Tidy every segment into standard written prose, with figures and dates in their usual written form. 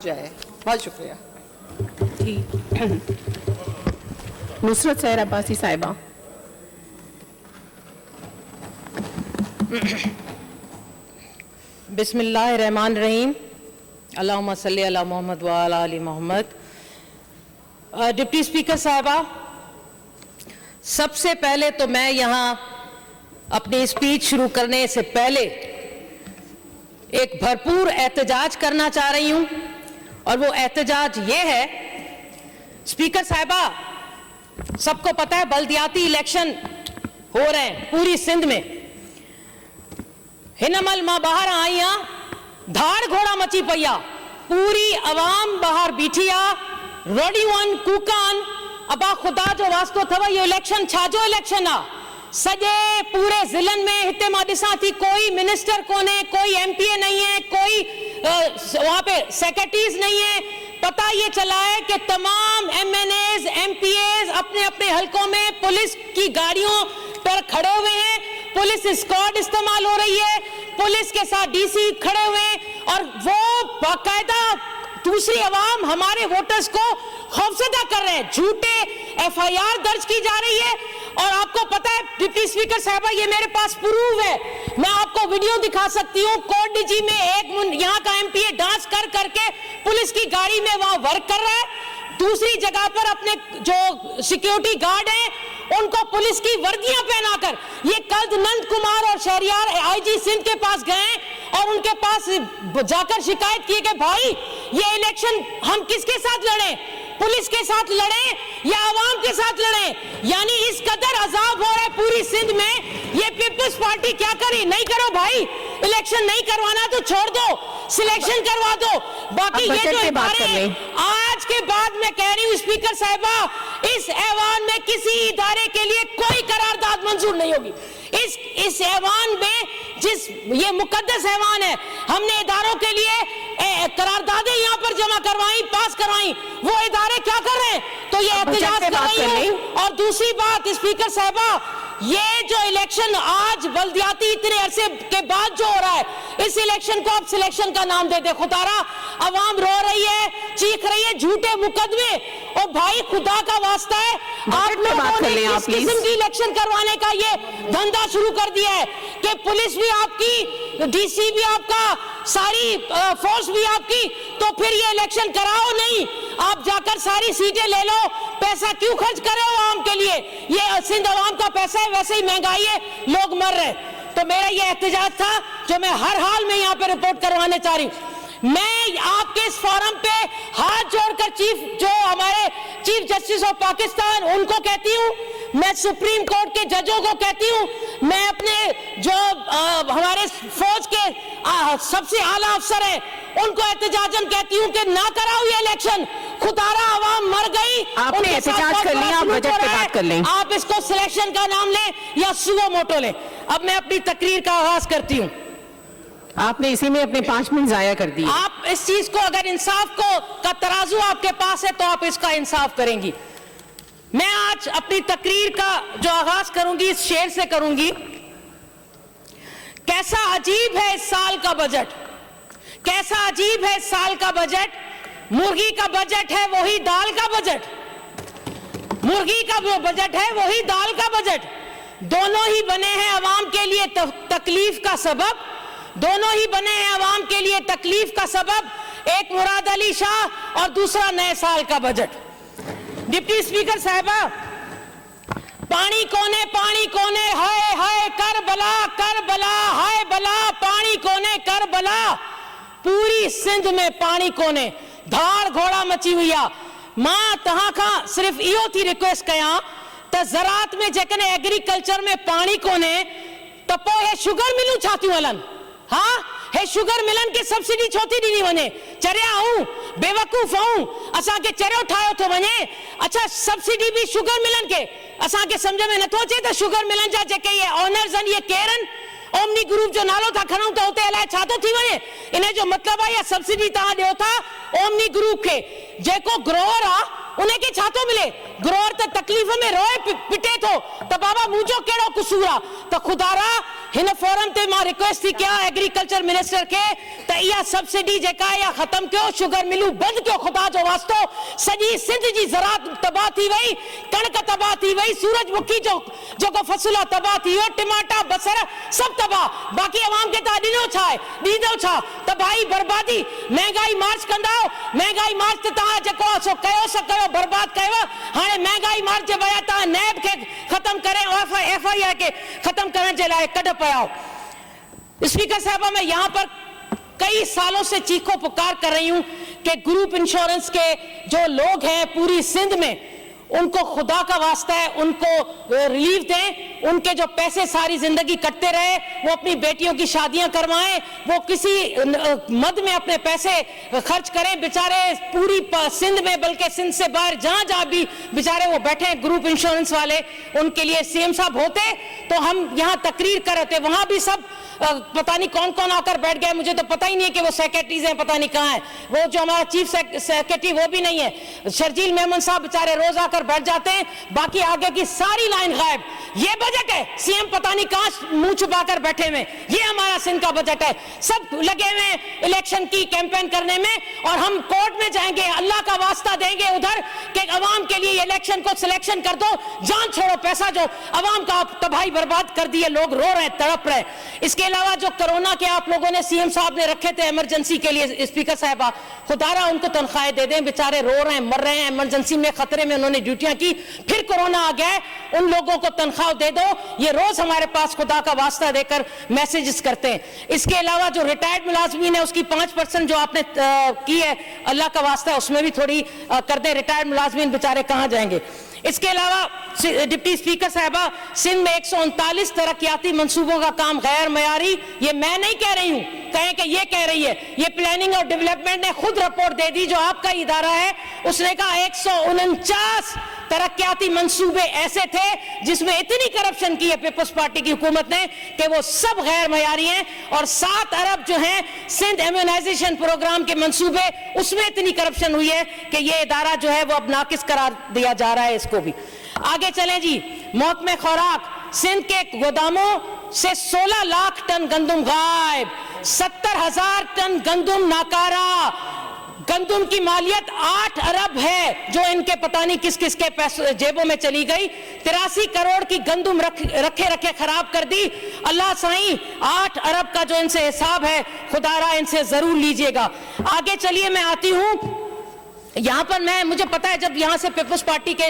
جائے. بہت شکریہ. نصرت سحر عباسی صاحبہ. بسم اللہ الرحمن الرحیم. اللہم صلی علی محمد وعلی آل محمد. ڈپٹی اسپیکر صاحبہ، سب سے پہلے تو میں یہاں اپنی اسپیچ شروع کرنے سے پہلے ایک بھرپور احتجاج کرنا چاہ رہی ہوں، اور وہ احتجاج یہ ہے. اسپیکر صاحبہ، سب کو پتہ ہے بلدیاتی الیکشن ہو رہے ہیں پوری سندھ میں. ہنمل ماں باہر آئیاں، دھاڑ گھوڑا مچی پیا، پوری عوام باہر بیٹھیا، روڈیون کوکان. ابا خدا جو واسطو تھو یہ الیکشن چھاجو الیکشن آ. سجے پورے ضلع میں ہتے ماں ڈساں تھی کوئی منسٹر کونے، کوئی ایم پی اے نہیں ہے، کوئی وہاں پہ سیکرٹریز نہیں ہے. پتہ یہ چلا ہے کہ تمام M N As M P As اپنے اپنے حلقوں میں پولیس کی گاڑیوں پر کھڑے ہوئے ہیں. پولیس اسکواڈ استعمال ہو رہی ہے، پولیس کے ساتھ ڈی سی کھڑے ہوئے ہیں، اور وہ باقاعدہ دوسری عوام ہمارے ووٹرز کو خوفزدہ کر رہے ہیں. جھوٹے ایف آئی آر درج کی جا رہی ہے. اور آپ کو پتہ ہے ڈپٹی اسپیکر صاحبہ، یہ میرے پاس پروف ہے، میں آپ کو ویڈیو دکھا سکتی ہوں. کوٹ ڈی جی میں ایک یہاں کا ایم پی اے ڈانس کر کر کے پولیس کی گاڑی میں وہاں ورک کر رہا ہے. دوسری جگہ پر اپنے جو سیکیورٹی گارڈ ہیں ان کو پولیس کی وردیاں پہنا کر یہ کل نند کمار اور شہریار آئی جی سندھ کے پاس گئے اور ان کے پاس جا کر شکایت کی کہ بھائی یہ الیکشن ہم کس کے ساتھ لڑیں، پولیس کے ساتھ لڑیں یا عوام کے ساتھ لڑیں. یعنی اس قدر عذاب ہو رہا ہے پوری سندھ میں. یہ پیپلز پارٹی کیا کری؟ نہیں کرو بھائی، الیکشن نہیں کروانا تو چھوڑ دو، سلیکشن کروا دو. باقی یہ جو ادارے آج کے بعد میں کہہ رہی ہوں اسپیکر صاحبہ، اس ایوان میں کسی ادارے کے لیے کوئی قرارداد منظور نہیں ہوگی. اس ایوان میں یہ مقدس ایوان ہے، ہم نے اداروں کے لیے قراردادیں یہاں پر جمع کروائیں، پاس کروائیں. وہ ادارے کیا کر رہے ہیں؟ تو یہ احتجاج کر رہی ہوں. اور دوسری بات اسپیکر صاحبہ، یہ جو الیکشن آج بلدیاتی اتنے عرصے کے بعد جو ہو رہا ہے، اس الیکشن کو آپ سلیکشن کا نام دے دے. خدارا عوام رو رہی ہے، چیخ رہی ہے، جھوٹے مقدمے. اور بھائی خدا کا واسطہ ہے، آپ لوگوں نے کس قسم کی الیکشن کروانے کا یہ دھندا شروع کر دیا ہے کہ پولیس بھی آپ کی، ڈی سی بھی آپ کا، ساری فورس بھی آپ کی. تو پھر یہ الیکشن کراؤ نہیں، آپ جا کر ساری سیٹیں لے لو. پیسہ کیوں خرچ کرے ہو عوام کے لیے؟ یہ سندھ عوام کا پیسہ ہے، ویسے ہی مہنگائی ہے، لوگ مر رہے. تو میرا یہ احتجاج تھا جو میں ہر حال میں یہاں پہ رپورٹ کروانے چاہ رہی ہوں. میں آپ کے اس فورم پہ ہاتھ جوڑ کر جو ہمارے چیف جسٹس آف پاکستان ان کو کہتی ہوں، میں سپریم کورٹ کے ججوں کو کہتی ہوں، میں اپنے جو ہمارے فوج کے سب سے اعلیٰ افسر ہیں ان کو احتجاجاً کہتی ہوں کہ نہ کراؤ یہ الیکشن. خدارا عوام مر گئی. آپ نے احتجاج کر لیا، آپ بجٹ پہ بات کر لیں. آپ اس کو سلیکشن کا نام لیں یا سوو موٹو لیں. اب میں اپنی تقریر کا آغاز کرتی ہوں. آپ نے اسی میں اپنے 5 منٹ ضائع کر دی. آپ اس چیز کو، اگر انصاف کا ترازو آپ کے پاس ہے تو آپ اس کا انصاف کریں گی. میں آج اپنی تقریر کا جو آغاز کروں گی اس شعر سے کروں گی. کیسا عجیب ہے اس سال کا بجٹ، کیسا عجیب ہے اس سال کا بجٹ. مرغی کا بجٹ ہے وہی دال کا بجٹ، مرغی کا بجٹ ہے وہی دال کا بجٹ. دونوں ہی بنے ہیں عوام کے لیے تکلیف کا سبب، دونوں ہی بنے ہیں عوام کے لیے تکلیف کا سبب. ایک مراد علی شاہ اور دوسرا نئے سال کا بجٹ. ڈپٹی اسپیکر صاحبہ، پانی کونے ہائے ہائے کربلا کربلا، ہائے بلا پانی کونے کربلا. پوری سندھ میں پانی کونے، دھاڑ گھوڑا مچی ہوئی آ. ماں تہاں کا صرف ایو تھی ریکویسٹ کیاں تا زراعت میں جیکنے ایگریکلچر میں پانی کونے تا پو ہے شوگر ملوں چھاتیوں ہلن. ہاں ہے شوگر ملن کے سبسڈی چھوتی ڈینی ونے. چریا ہوں بے وقوف ہوں، اساں کے چریو ٹھایو تھو ونے. اچھا سبسڈی بھی شوگر ملن کے اساں کے سمجھ میں نہ تو اچے تا شوگر ملن جا جے کہ یہ آنرز ان یہ کیرن اومنی گروپ جو نالو تھا کھنوں تا ہوتے الائے چھا تو تھی ونے. انہیں جو مطلب ہے یا سبسڈی تہاں دیو تھا اومنی گروپ کے جے کو گروور آ انہیں کے چھاتو ملے. ग्रोर त तकलीफ़ में रोए पिटे थो त बाबा मुंहिंजो कहिड़ो कसूर आहे त खुदारा हिन फोरम ते मां रिक्वेस्ट थी कयां एग्रीकल्चर मिनिस्टर खे त इहा सब्सिडी जेका आहे इहा ख़त्म कयो, शुगर मिलूं बंदि कयो, ख़ुदा जो वास्तो। सॼी सिंध जी ज़रात तबाह थी वई, कणक तबाह थी वई, सूरजमुखी जो जेको फसल आहे तबाह थी वियो, टमाटा बसर सभु तबाह। बाक़ी अवाम खे तव्हां ॾिनो छा आहे, ॾींदो छा? त भाई बर्बादी, महांगाई मार्च कंदा, महांगाई मार्च ते तव्हां जेको आहे सो कयो सा कयो, बर्बाद कयो। हाणे महांगाई मार्च जे बजाय तव्हां नैब खे ख़त्म करे FII खे ख़त्म करण जे लाइ कढ पिया। स्पीकर साहबा, मैं यहाँ पर कई सालों से चीखो पुकार कर रही हूं कि ग्रुप इंश्योरेंस के जो लोग हैं पूरी सिंध में, उनको खुदा का वास्ता है उनको रिलीफ दें। उनके जो पैसे सारी जिंदगी कटते रहे वो अपनी बेटियों की शादियां करवाएं, वो किसी मद में अपने पैसे खर्च करें। बेचारे पूरी सिंध में बल्कि सिंध से बाहर जहां जहां भी बेचारे वो बैठे ग्रुप इंश्योरेंस वाले, उनके लिए CM साहब होते तो हम यहाँ तकरीर कर रहे थे, वहां भी सब पता नहीं कौन कौन आकर बैठ गए, मुझे तो पता ही नहीं है कि वो सेक्रेटरीज हैं, पता नहीं कहाँ हैं। वो जो हमारा चीफ सेक्रेटरी वो भी नहीं है, शर्जील मेमन साहब बेचारे रोज आकर बैठ जाते हैं, बाकी आगे की सारी लाइन गायब। ये बजट है, CM पता नहीं कहाँ मुंह छुपाकर बैठे हुए, ये हमारा सिंध का बजट है। सब लगे हुए इलेक्शन की कैंपेन करने में, और हम कोर्ट में जाएंगे, अल्लाह का वास्ता देंगे उधर कि अवाम के लिए इलेक्शन को सिलेक्शन कर दो, जान छोड़ो, पैसा जो अवाम का तबाही बर्बाद कर दिए, लोग रो रहे हैं, तड़प रहे। इसके अलावा जो कोरोना के आप लोगों ने CM साहब ने रखे थे इमरजेंसी के लिए, स्पीकर साहबा खुदारा उनको तनख्वाहें दे दें, बेचारे रो रहे हैं, मर रहे हैं, इमरजेंसी में खतरे में उन्होंने ड्यूटियां की, फिर कोरोना आ गया, उन लोगों को तनख्वाह दे दो। ये रोज हमारे पास खुदा का वास्ता देकर मैसेजेस करते हैं। इसके अलावा जो रिटायर्ड मुलाजमीन है उसकी 5% जो आपने की है, अल्लाह का वास्ता है उसमें भी थोड़ी कर दें, रिटायर्ड मुलाजमीन बेचारे कहाँ जाएंगे। इसके अलावा डिप्टी स्पीकर साहबा, सिंध में 139 तरक्याती मंसूबों का काम गैर मयारी, ये मैं नहीं कह रही हूं, कहें कि ये कह रही है, ये प्लानिंग और डेवलपमेंट ने खुद रिपोर्ट दे दी, जो आपका इदारा है उसने कहा 149 तरक्याती मंसूबे ऐसे थे जिसमें इतनी करप्शन की है पीपल्स पार्टी की हुकूमत ने कि वो सब गैर मयारी हैं। और 7 अरब जो हैं सिंध इम्यूनाइजेशन प्रोग्राम के मंसूबे, उसमें इतनी करप्शन हुई है कि ये इदारा जो है वो अब नाकिस करार दिया जा रहा है इसको भी। आगे चलें जी, मौत में खुराक, सिंध के गोदामों से 16 लाख टन गंदम गायब, 70,000 टन गंदम नाकारा, गंदम की मालियत 8 अरब है जो इनके पता नहीं किस किस के पैसों जेबों में चली गई, 83 करोड़ की गंदम रखे खराब कर दी। अल्लाह साईं 8 अरब का जो इनसे हिसाब है खुदारा इनसे जरूर लीजिएगा। आगे चलिए, मैं आती हूं यहाँ पर, मुझे पता है जब यहाँ से पीपल्स पार्टी के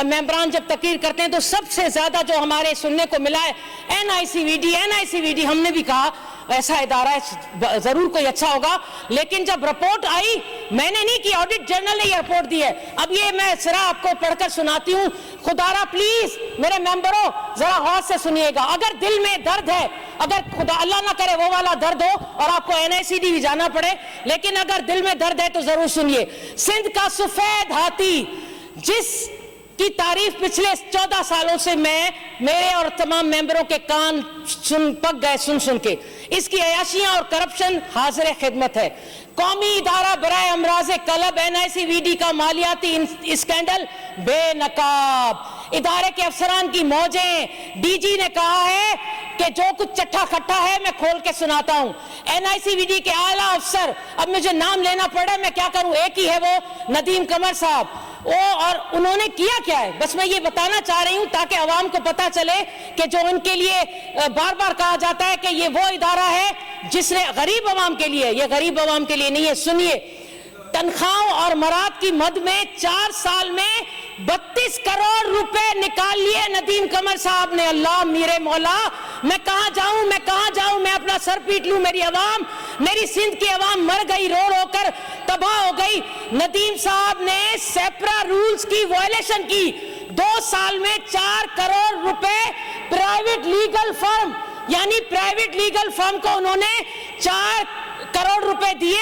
मेंबरान जब तकरीर करते हैं तो सबसे ज्यादा जो हमारे सुनने को मिला है NICVD। हमने भी कहा ऐसा इदारा है, जरूर कोई अच्छा होगा, लेकिन जब रिपोर्ट आई, मैंने नहीं की, ऑडिट जनरल ने ये रिपोर्ट दी है। अब ये मैं सिरा आपको पढ़कर सुनाती हूँ। खुदारा प्लीज मेरे मेंबरों जरा गौर से सुनिएगा, अगर दिल में दर्द है, अगर खुदा अल्लाह ना करे वो वाला दर्द हो और आपको NICD भी जाना पड़े, लेकिन अगर दिल में दर्द है तो जरूर सुनिए। सिंध का सफेद हाथी, जिस की तारीफ पिछले 14 सालों से मेरे और तमाम मेंबरों के कान पक गए सुन के, इसकी अयाशियां और करप्शन हाजिर खिदमत है। कौमी इदारा बराए अमराज कलब NICVD का मालियाती स्कैंडल बेनकाब, इदारे के अफसरान की मौजें। DG ने कहा है कि जो कुछ चट्टा खट्टा है मैं खोल के सुनाता हूं। NICVD के आला अफसर, अब मुझे नाम लेना पड़ा, मैं क्या करूं, एक ही है वो, नदीम कमर साहब, और उन्होंने किया क्या है, बस मैं ये बताना चाह रही हूं ताकि अवाम को पता चले कि जो उनके लिए बार बार कहा जाता है कि ये वो इदारा है जिसने गरीब अवाम के लिए, ये गरीब अवाम के लिए नहीं है। सुनिए, तनख्वाहों और मराद की मद में 4 साल में 32 करोड़ रुपए निकाल लिए नदीम कमर साहब ने। अल्लाह मेरे मौला, मैं कहां जाऊं, मैं अपना सर पीट लूं। मेरी अवाम, मेरी सिंध की अवाम मर गई, रो रो कर तबाह हो गई। नदीम साहब ने सेपरा रूल्स की वायलेशन की, 2 साल में 4 करोड़ रुपए प्राइवेट लीगल फर्म, यानी प्राइवेट लीगल फर्म को उन्होंने 4 करोड़ रुपए दिए,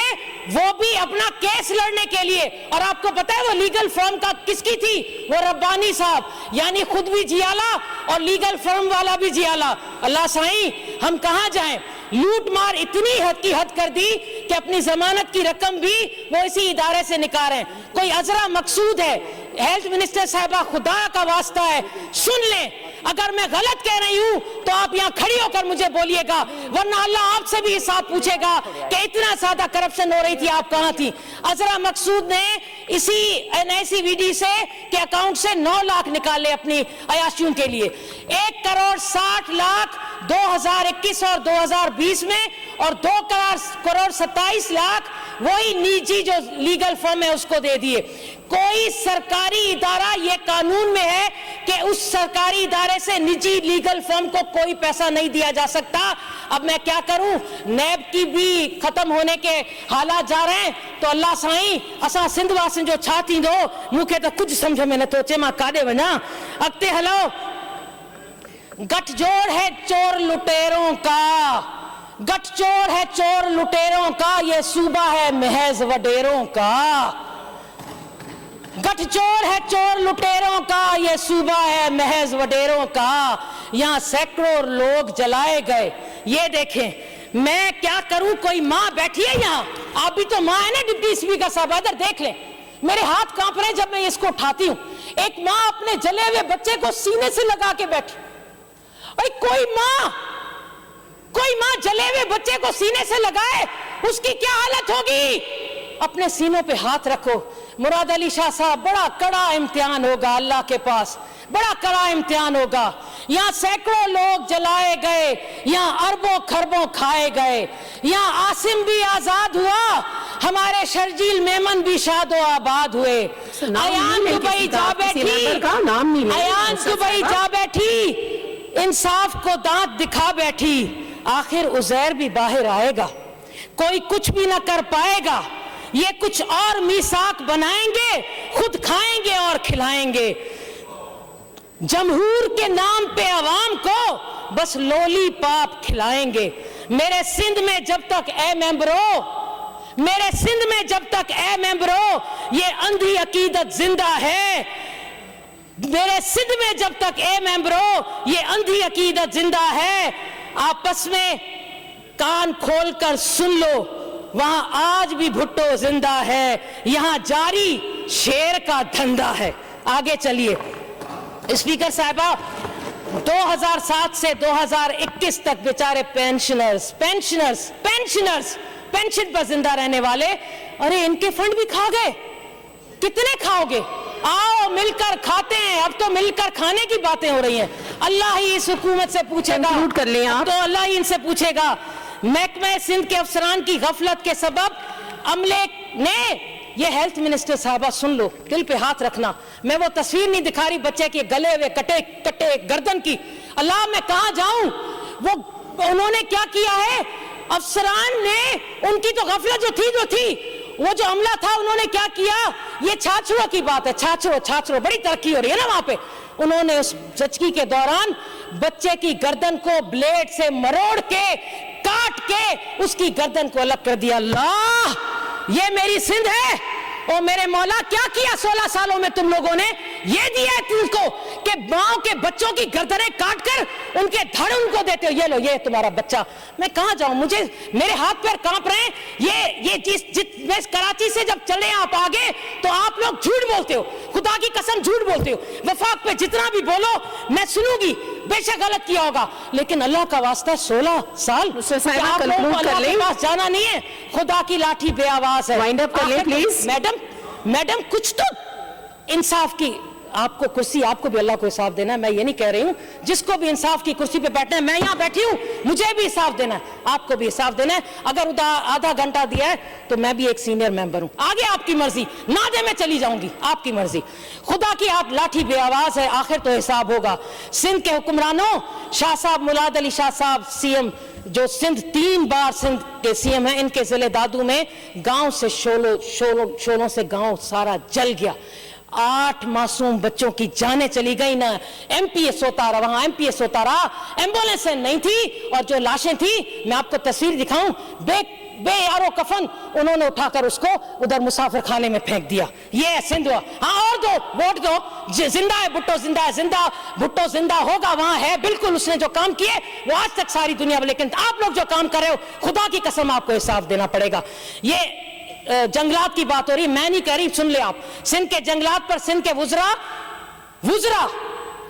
वो भी अपना केस लड़ने के लिए। और आपको पता है वो लीगल फर्म का किसकी थी, वो रब्बानी साहब, यानी खुद भी जियाला और लीगल फर्म वाला भी जियाला। अल्लाह साईं, हम कहां जाएं। लूट मार इतनी हद की हद कर दी कि अपनी जमानत की रकम भी वो इसी इदारे से निकाल रहे हैं। कोई अजरा मकसूद है, हेल्थ मिनिस्टर साहिबा, खुदा का वास्ता है सुन लें, अगर मैं गलत कह रही हूं तो आप यहां खड़ी होकर मुझे बोलिएगा, वरना अल्लाह आपसे भी हिसाब पूछेगा कि इतना ज्यादा करप्शन हो रही थी, आप कहां थी। अजरा मकसूद ने इसी NICVD से के अकाउंट से 9 लाख निकाले अपनी अयाशियों के लिए, 1 करोड़ 60 लाख 2021 और 2020 में, और 2 करोड़ 27 लाख वही निजी जो लीगल फर्म है उसको दे दिए। कोई सरकारी इदारा, ये कानून में है कि उस सरकारी इदारे से निजी लीगल फर्म को कोई पैसा नहीं दिया जा सकता। अब मैं क्या करूं, नैब की भी खत्म होने के हालात जा रहे हैं, तो अल्लाह साईं असां सिंध वासिन जो छा थींदो मूंखे तो कुछ समझ में नथो अचे, मां काॾे वञा। अॻिते हलो, गठजोड़ है चोर लुटेरों का, गठजोड़ है चोर लुटेरों का, ये सूबा है महज वडेरों का। गठजोड़ है चोर लुटेरों का, ये सूबा है महज वडेरों का। यहां सैकड़ों लोग जलाए गए। ये देखें, मैं क्या करूं, कोई मां बैठी है यहां, आप भी तो मां है ना डिप्टी स्पीकर साहब, इधर देख लें, मेरे हाथ कांप रहे जब मैं इसको उठाती हूं। एक मां अपने जले हुए बच्चे को सीने से लगा के बैठी। कोई मां जले हुए बच्चे को सीने से लगाए, उसकी क्या हालत होगी। अपने सीनों पे हाथ रखो। मुराद अली शाह साहब, बड़ा कड़ा इम्तिहान होगा अल्लाह के पास, बड़ा कड़ा इम्तिहान होगा। यहाँ सैकड़ों लोग जलाए गए, यहाँ अरबों खरबों खाए गए, यहाँ आसिम भी आजाद हुआ, हमारे शर्जील मेमन भी शादो आबाद हुए। अयान दुबई जा बैठी, अयान दुबई जा बैठी, इंसाफ को दांत दिखा बैठी। आखिर उजैर भी बाहर आएगा, कोई कुछ भी ना कर पाएगा। ये कुछ और मीसाक बनाएंगे, खुद खाएंगे और खिलाएंगे। जमहूर के नाम पे अवाम को बस लोली पाप खिलाएंगे। मेरे सिंध में जब तक ए मेंबरो, मेरे सिंध में जब तक ए मेंबरो ये अंधी अकीदत जिंदा है, मेरे सिंध में जब तक ए मेंबरो ये अंधी अकीदत जिंदा है, आपस में कान खोलकर सुन लो, वहां आज भी भुट्टो जिंदा है, यहां जारी शेर का धंधा है। आगे चलिए स्पीकर साहिबा, 2007 से 2021 तक बेचारे पेंशनर्स पेंशन पर जिंदा रहने वाले, अरे इनके फंड भी खा गए। कितने खाओगे, आओ मिलकर खाते हैं। अब तो मिलकर खाने की बातें हो रही हैं। अल्लाह ही इस हुकूमत से पूछेगा, कर लें आप, तो अल्लाह ही इनसे पूछेगा। महकमे सिंध के अफसरान की गफलत के सबब अमले ने, ये हेल्थ मिनिस्टर साहबा सुन लो, दिल पे हाथ रखना, मैं वो तस्वीर नहीं दिखा रही बच्चे के गले हुए कटे कटे गर्दन की। अल्लाह मैं कहां जाऊं, वो उन्होंने क्या किया है, अफसरान ने, उनकी तो गफलत जो थी, वो जो अमला था उन्होंने क्या किया, ये छाछड़ों की बात है, छाछड़ों बड़ी तरक्की हो रही है ना वहां पे। उन्होंने उस जचकी के दौरान बच्चे की गर्दन को ब्लेड से मरोड़ के, काट के उसकी गर्दन को अलग कर दिया। अल्लाह, ये मेरी सिंध है। ओ मेरे मौला, क्या किया 16 सालों में तुम लोगों ने, ये दिया है तुमको कि माओ के बच्चों की गर्दनें काट कर उनके धड़ उनको देते हो, ये लो, ये तुम्हारा बच्चा। मैं कहां जाऊं, मुझे मेरे हाथ पैर कांप रहे हैं। मैं कराची से जब चले आप आगे, तो आप लोग झूठ बोलते हो, खुदा की कसम झूठ बोलते हो। वफाक पे जितना भी बोलो मैं सुनूंगी, बेशक गलत किया होगा, लेकिन अल्लाह का वास्ता 16 साल आप लोगों को अल्लाह के पास जाना नहीं है। खुदा की लाठी बेआवाज है। वाइंड अप कर लें प्लीज। मैडम कुछ तो इंसाफ की, आपको कुर्सी, आपको भी अल्लाह को हिसाब देना है। मैं ये नहीं कह रही हूं, जिसको भी इंसाफ की कुर्सी पे बैठना है, मैं यहां बैठी हूं, मुझे भी हिसाब देना है, आपको भी हिसाब देना है। अगर आधा घंटा दिया है तो मैं भी एक सीनियर मेंबर हूं। आगे आपकी मर्जी, ना दे मैं चली जाऊंगी, आपकी मर्जी। खुदा की आप लाठी बेआवाज है, आखिर तो हिसाब होगा। सिंध के हुक्मरानों, शाह साहब, मुराद अली शाह साहब सीएम, जो सिंध 3 बार सिंध के सीएम हैं, इनके जिले दादू में गांव से शोलों से गांव सारा जल गया। 8 मासूम बच्चों की जानें चली गई ना। एमपीएस होता रहा, वहां एमपीएस होता रहा, एम्बुलेंस नहीं थी, और जो लाशें थी, मैं आपको तस्वीर दिखाऊं, बेयारो कफन उन्होंने उठाकर उसको उधर मुसाफिर खाने में फेंक दिया। ये है सिंध। हाँ, और दो, वोट दो, जिंदा है भुट्टो, जिंदा है, जिंदा भुट्टो जिंदा होगा, वहां है बिल्कुल। उसने जो काम किए वो आज तक सारी दुनिया में, लेकिन आप लोग जो काम कर रहे हो, खुदा की कसम आपको हिसाब देना पड़ेगा। ये जंगलात की बात हो रही है, मैं नहीं कह रही, सुन ले आप। सिंध के जंगलात पर सिंध के वुजरा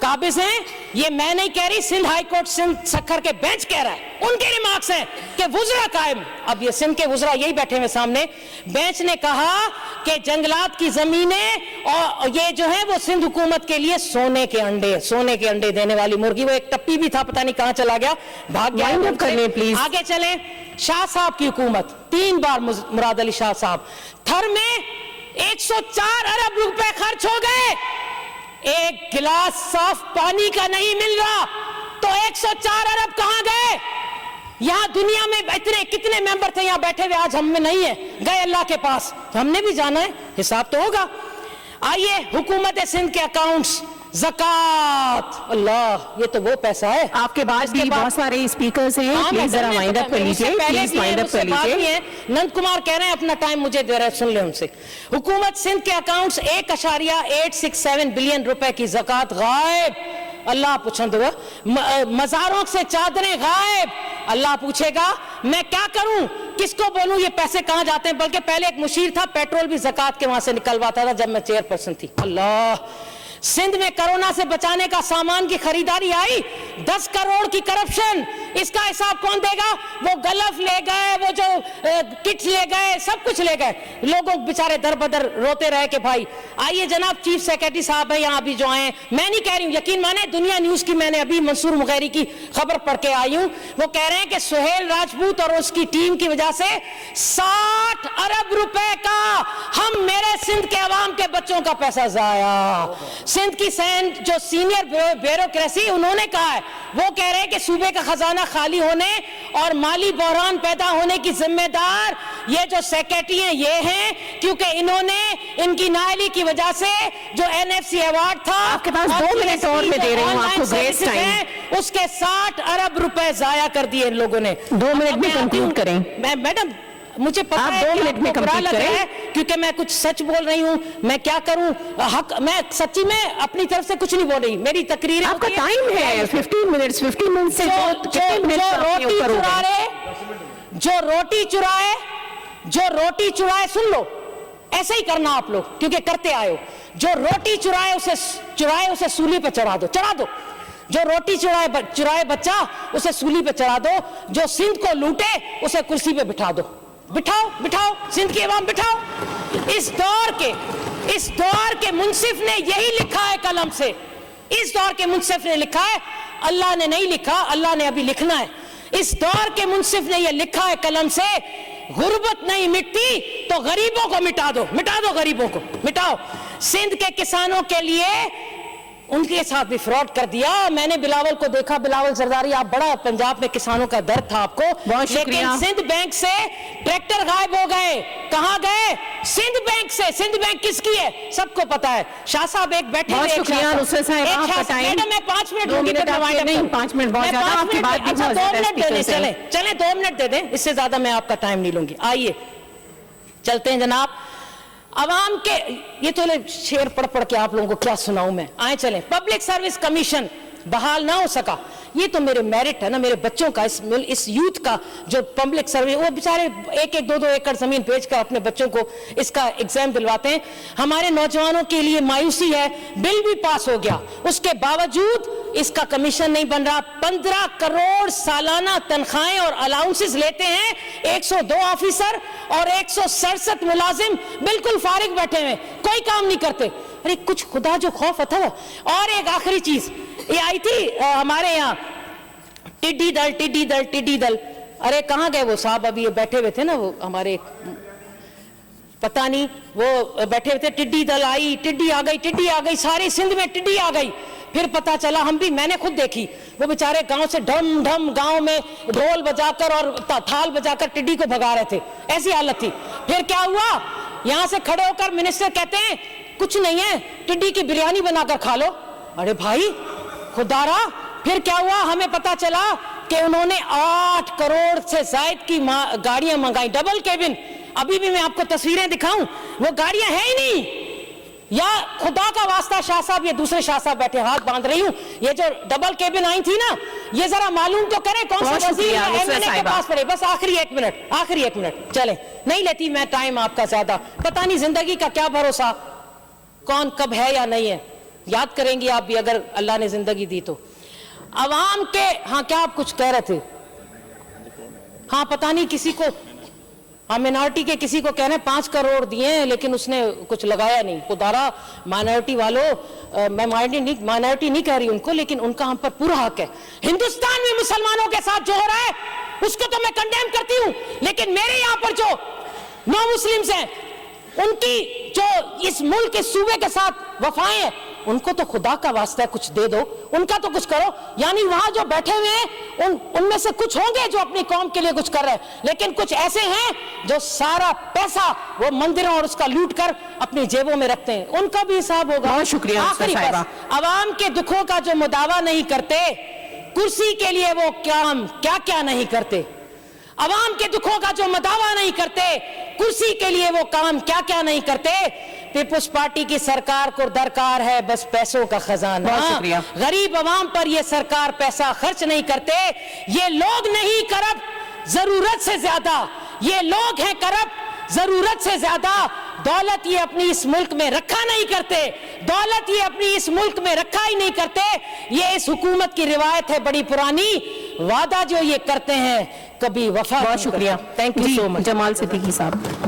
काबिज हैं, ये मैं नहीं कह रही, सिंध हाई कोर्ट सिंध सखर के बेंच कह रहा है, उनके रिमार्क्स हैं कि वुजरा कायम। अब ये सिंध के वुजरा यही बैठे हुए सामने, बेंच ने कहा कि जंगलात की जमीनें और ये जो है वो सिंध हुकूमत के लिए सोने के अंडे देने वाली मुर्गी। वो एक टप्पी भी था, पता नहीं कहां चला गया, भाग गया। करने प्लीज आगे चले। शाह साहब की हुकूमत, 3 बार मुराद अली शाह साहब, थर में 104 अरब रुपए खर्च हो गए, एक गिलास साफ पानी का नहीं मिल रहा, तो 104 अरब कहां गए? यहां दुनिया में इतने कितने मेंबर थे यहां बैठे हुए, आज हम में नहीं है, गए अल्लाह के पास, तो हमने भी जाना है, हिसाब तो होगा। आइए, हुकूमत सिंध के अकाउंट्स, ज़कात, अल्लाह, ये तो वो पैसा है। आपके बाद भी बहुत सारे स्पीकर्स हैं, प्लीज जरा वाइंड अप कर लीजिए, प्लीज वाइंड अप कर लीजिए। नंद कुमार कह रहे हैं अपना टाइम मुझे दे रहे हैं, सुन ले उनसे। हुकूमत सिंध के अकाउंट्स 1.867 बिलियन रुपए की ज़कात गायब, अल्लाह पूछेगा। मज़ारों से चादरें गायब, अल्लाह पूछेगा मैं क्या करूं, किसको बोलूं ये पैसे कहां जाते हैं। बल्कि पहले एक मुशीर था, पेट्रोल भी ज़कात के वहां से निकलवाता था जब मैं चेयरपर्सन थी। अल्लाह, सिंध में कोरोना से बचाने का सामान की खरीदारी आई, 10 करोड़ की करप्शन, इसका हिसाब कौन देगा? वो गलफ ले गए, वो जो किट्स ले गए, सब कुछ ले गए, लोगों बेचारे दर बदर रोते रहे कि भाई। आइए जनाब, चीफ सेक्रेटरी साहब है यहाँ अभी जो आए, मैं नहीं कह रही हूँ, यकीन माने दुनिया न्यूज की मैंने अभी मंसूर मुगैरी की खबर पढ़ के आई हूँ, वो कह रहे हैं कि सुहेल राजपूत और उसकी टीम की वजह से 60 अरब रुपए का हम मेरे सिंध के अवाम के बच्चों का पैसा जाया। सिंध की जो सीनियर ब्यूरोक्रेसी, उन्होंने कहा है, वो कह रहे हैं कि सूबे का खजाना खाली होने और माली बहरान पैदा होने की जिम्मेदार ये जो सेक्रेटरी हैं ये हैं, क्योंकि इन्होंने इनकी नाअहली की वजह से जो NFC अवार्ड था, आपके पास 2 मिनट और मैं दे रही हूं आपको ग्रेस टाइम, उसके 60 अरब रुपए जाया कर दिए इन लोगों ने। 2 मिनट में कंक्लूड करें। मैडम, मुझे पता है 2 मिनट में कंप्लीट करें, क्योंकि मैं कुछ सच बोल रही हूँ, मैं क्या करूँ, हक, मैं सच्ची में अपनी तरफ से कुछ नहीं बोल रही, मेरी तकरीर आपका टाइम है 15 मिनट से जो रोटी चुराए, सुन लो, ऐसे ही करना आप लोग, क्योंकि करते आए हो। जो रोटी चुराए उसे सूली पे चढ़ा दो। जो रोटी चुराए बच्चा, उसे सूली पे चढ़ा दो। जो सिंध को लूटे, उसे कुर्सी पे बिठाओ, सिंध की अवाम बिठाओ। इस दौर के मुंसिफ ने यही लिखा है कलम से, इस दौर के मुंसिफ ने लिखा है, अल्लाह ने नहीं लिखा, अल्लाह ने अभी लिखना है। इस दौर के मुंसिफ ने यह लिखा है कलम से, गुर्बत नहीं मिटती तो गरीबों को मिटा दो, गरीबों को मिटाओ। सिंध के किसानों के लिए उनके साथ भी फ्रॉड कर दिया। मैंने बिलावल को देखा, बिलावल जरदारी, आप बड़ा पंजाब में किसानों का दर्द था आपको, लेकिन सिंध बैंक से ट्रैक्टर गायब हो गए। कहां गए? सिंध बैंक से। सिंध बैंक किसकी है? सबको पता है। शाह साहब एक बैठे हुए, मैडम मैं 5 मिनट दूंगी, 5 मिनट बहुत ज्यादा, आपकी बात भी बहुत ज्यादा। चले 2 मिनट दे दें, इससे ज्यादा मैं आपका टाइम नहीं लूंगी। आइए चलते हैं जनाब। अवाम के ये तो शेर पढ़ के आप लोगों को क्या सुनाऊं मैं। आए चलें। पब्लिक सर्विस कमीशन बहाल ना हो सका, ये तो मेरे मेरिट है ना, मेरे बच्चों का, इस यूथ का जो पब्लिक सर्विस, वो बेचारे 1-2 एकड़ जमीन बेचकर अपने बच्चों को इसका एग्जाम दिलवाते हैं। हमारे नौजवानों के लिए मायूसी है, बिल भी पास हो गया, उसके बावजूद इसका कमीशन नहीं बन रहा। 15 करोड़ सालाना तनख्वाहें और अलाउंसेस लेते हैं 102 ऑफिसर और 167 मुलाजिम, बिल्कुल फारिग बैठे हुए, कोई काम नहीं करते। अरे कुछ खुदा जो खौफ था। और एक आखिरी चीज, ये आई थी हमारे यहाँ टिड्डी दल। अरे कहाँ गए वो साहब? अभी ये बैठे हुए थे ना, वो हमारे पता नहीं, वो बैठे हुए थे। टिड्डी दल आई, टिड्डी आ गई, सारी सिंध में टिड्डी आ गई। फिर पता चला, मैंने खुद देखी, वो बेचारे गांव से ढम ढम गांव में ढोल बजाकर और थाल बजाकर टिड्डी को भगा रहे थे, ऐसी हालत थी। फिर क्या हुआ? यहां से खड़े होकर मिनिस्टर कहते हैं कुछ नहीं है, टिड्डी की बिरयानी बनाकर खा लो। अरे भाई खुदारा, फिर क्या हुआ? हमें पता चला कि उन्होंने 8 करोड़ से जायद की गाड़ियां मंगाई, डबल केबिन। अभी भी मैं आपको तस्वीरें दिखाऊं, वो गाड़ियां है ही नहीं, या खुदा का वास्ता शाह साहब, ये दूसरे शाह साहब बैठे, हाथ बांध रही हूँ, ये जो डबल केबिन आई थी ना, ये जरा मालूम तो करें कौन सा बहुत वजीर शुक्रिया, है मुफ्ती एमएनए के साहिबा। पास पड़े। बस आखिरी एक मिनट चले, नहीं लेती मैं टाइम आपका ज्यादा, पता नहीं जिंदगी का क्या भरोसा, कौन कब है या नहीं है, याद करेंगी आप भी अगर अल्लाह ने जिंदगी दी तो। अवाम के, हाँ क्या आप कुछ कह रहे थे, हाँ पता नहीं किसी को, हाँ मिनॉरिटी के किसी को कहने 5 करोड़ दिए हैं लेकिन उसने कुछ लगाया नहीं। खुदारा माइनॉरिटी वालों, मैं माइनॉरिटी नहीं कह रही उनको, लेकिन उनका हम पर पूरा हक है। हिंदुस्तान में मुसलमानों के साथ जो हो रहा है उसको तो मैं कंडेम करती हूं, लेकिन मेरे यहां पर जो नॉन मुस्लिम्स हैं उनकी जो इस मुल्क के सूबे के साथ वफाएं हैं, उनको तो खुदा का वास्ता है कुछ दे दो, उनका तो कुछ करो। यानी वहां जो बैठे हुए हैं उनमें से कुछ होंगे जो अपनी कौम के लिए कुछ कर रहे हैं, लेकिन कुछ ऐसे हैं जो सारा पैसा वो मंदिरों और उसका लूट कर अपनी जेबों में रखते हैं, उनका भी हिसाब होगा। बहुत शुक्रिया आखिरी साहिबा। बस, अवाम के दुखों का जो मुदावा नहीं करते, कुर्सी के लिए वो काम क्या क्या नहीं करते, अवाम के दुखों का जो मदावा नहीं करते, कुर्सी के लिए वो काम क्या क्या नहीं करते। पीपुल्स पार्टी की सरकार को दरकार है बस पैसों का खजाना। बहुत शुक्रिया। गरीब अवाम पर ये सरकार पैसा खर्च नहीं करते। ये लोग नहीं करप्ट, जरूरत से ज्यादा ये लोग हैं करप्ट, जरूरत से ज्यादा दौलत ये अपनी इस मुल्क में रखा नहीं करते, दौलत ये अपनी इस मुल्क में रखा ही नहीं करते। ये इस हुकूमत की रिवायत है बड़ी पुरानी, वादा जो ये करते हैं कभी वफा। बहुत शुक्रिया, thank you so much. Jamal Siddiqui साहब।